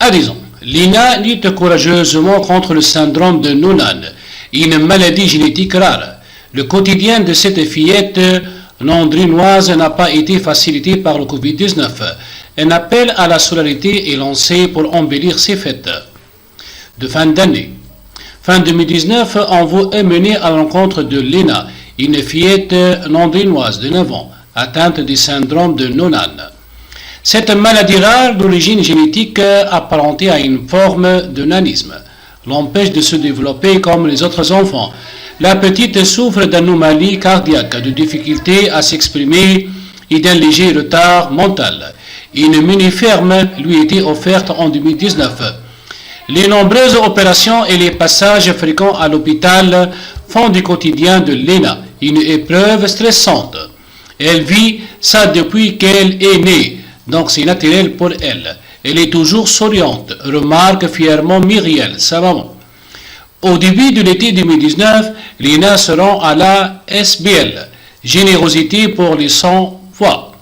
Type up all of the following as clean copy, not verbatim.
À 10 ans, Lina lutte courageusement contre le syndrome de Noonan, une maladie génétique rare. Le quotidien de cette fillette londrinoise n'a pas été facilité par le Covid-19. Un appel à la solidarité est lancé pour embellir ses fêtes de fin d'année. Fin 2019, on vous mené à la rencontre de Lina, une fillette londrinoise de 9 ans, atteinte du syndrome de Noonan. Cette maladie rare d'origine génétique apparentée à une forme de nanisme l'empêche de se développer comme les autres enfants. La petite souffre d'anomalies cardiaques, de difficultés à s'exprimer et d'un léger retard mental. Une mini-ferme lui était offerte en 2019. Les nombreuses opérations et les passages fréquents à l'hôpital font du quotidien de Lena une épreuve stressante. Elle vit ça depuis qu'elle est née, donc c'est naturel pour elle. Elle est toujours souriante, remarque fièrement Myriel, sa maman. Au début de l'été 2019, Lena se rend à la SBL, Générosité pour les sans-voix,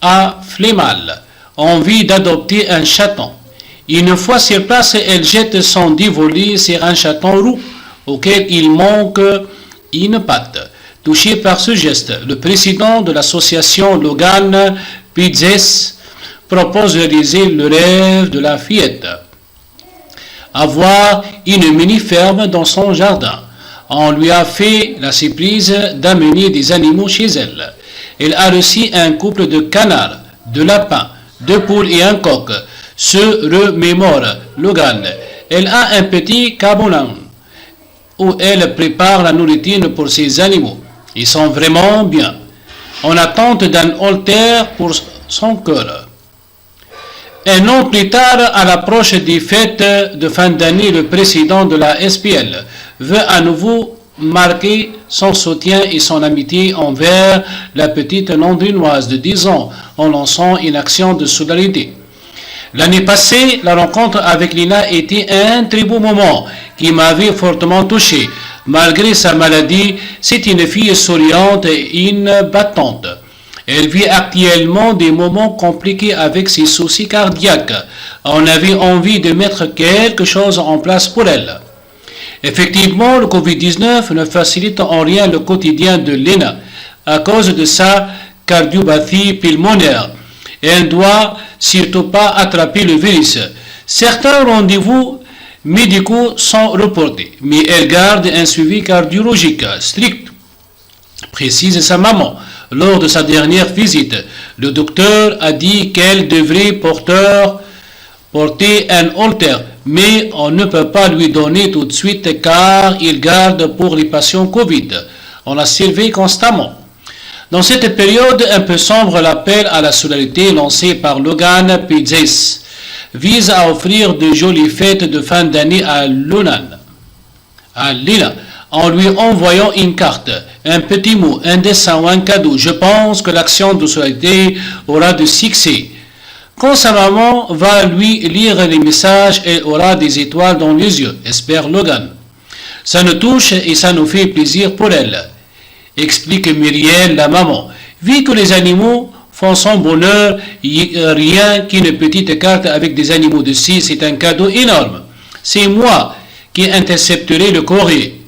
à Flémal, envie d'adopter un chaton. Une fois sur place, elle jette son dévolu sur un chaton roux, auquel il manque une patte. Touché par ce geste, le président de l'association Logan Pizzes propose de réaliser le rêve de la fillette. Avoir une mini-ferme dans son jardin. On lui a fait la surprise d'amener des animaux chez elle. Elle a reçu un couple de canards, de lapins, de poules et un coq. Se remémore Logan. Elle a un petit cabanon où elle prépare la nourriture pour ses animaux. Ils sont vraiment bien. En attente d'un haltère pour son cœur. Un an plus tard, à l'approche des fêtes de fin d'année, le président de la SPL veut à nouveau marquer son soutien et son amitié envers la petite londrinoise de 10 ans en lançant une action de solidarité. L'année passée, la rencontre avec Lina était un très beau moment qui m'avait fortement touché. Malgré sa maladie, c'est une fille souriante et une battante. Elle vit actuellement des moments compliqués avec ses soucis cardiaques. On avait envie de mettre quelque chose en place pour elle. Effectivement, le Covid-19 ne facilite en rien le quotidien de Lena à cause de sa cardiopathie pulmonaire. Elle ne doit surtout pas attraper le virus. Certains rendez-vous médicaux sont reportés, mais elle garde un suivi cardiologique strict, précise sa maman. Lors de sa dernière visite, le docteur a dit qu'elle devrait porter un haltère, mais on ne peut pas lui donner tout de suite car il garde pour les patients Covid. On l'a surveillé constamment. Dans cette période un peu sombre, l'appel à la solidarité lancé par Logan Pizzes vise à offrir de jolies fêtes de fin d'année à Lina, en lui envoyant une carte, un petit mot, un dessin ou un cadeau. Je pense que l'action de solidarité aura du succès. Quand sa maman va lui lire les messages, elle aura des étoiles dans les yeux, espère Logan. Ça nous touche et ça nous fait plaisir pour elle, explique Myriel, la maman. Vu que les animaux font son bonheur, rien qu'une petite carte avec des animaux dessus, c'est un cadeau énorme. C'est moi qui intercepterai le courrier.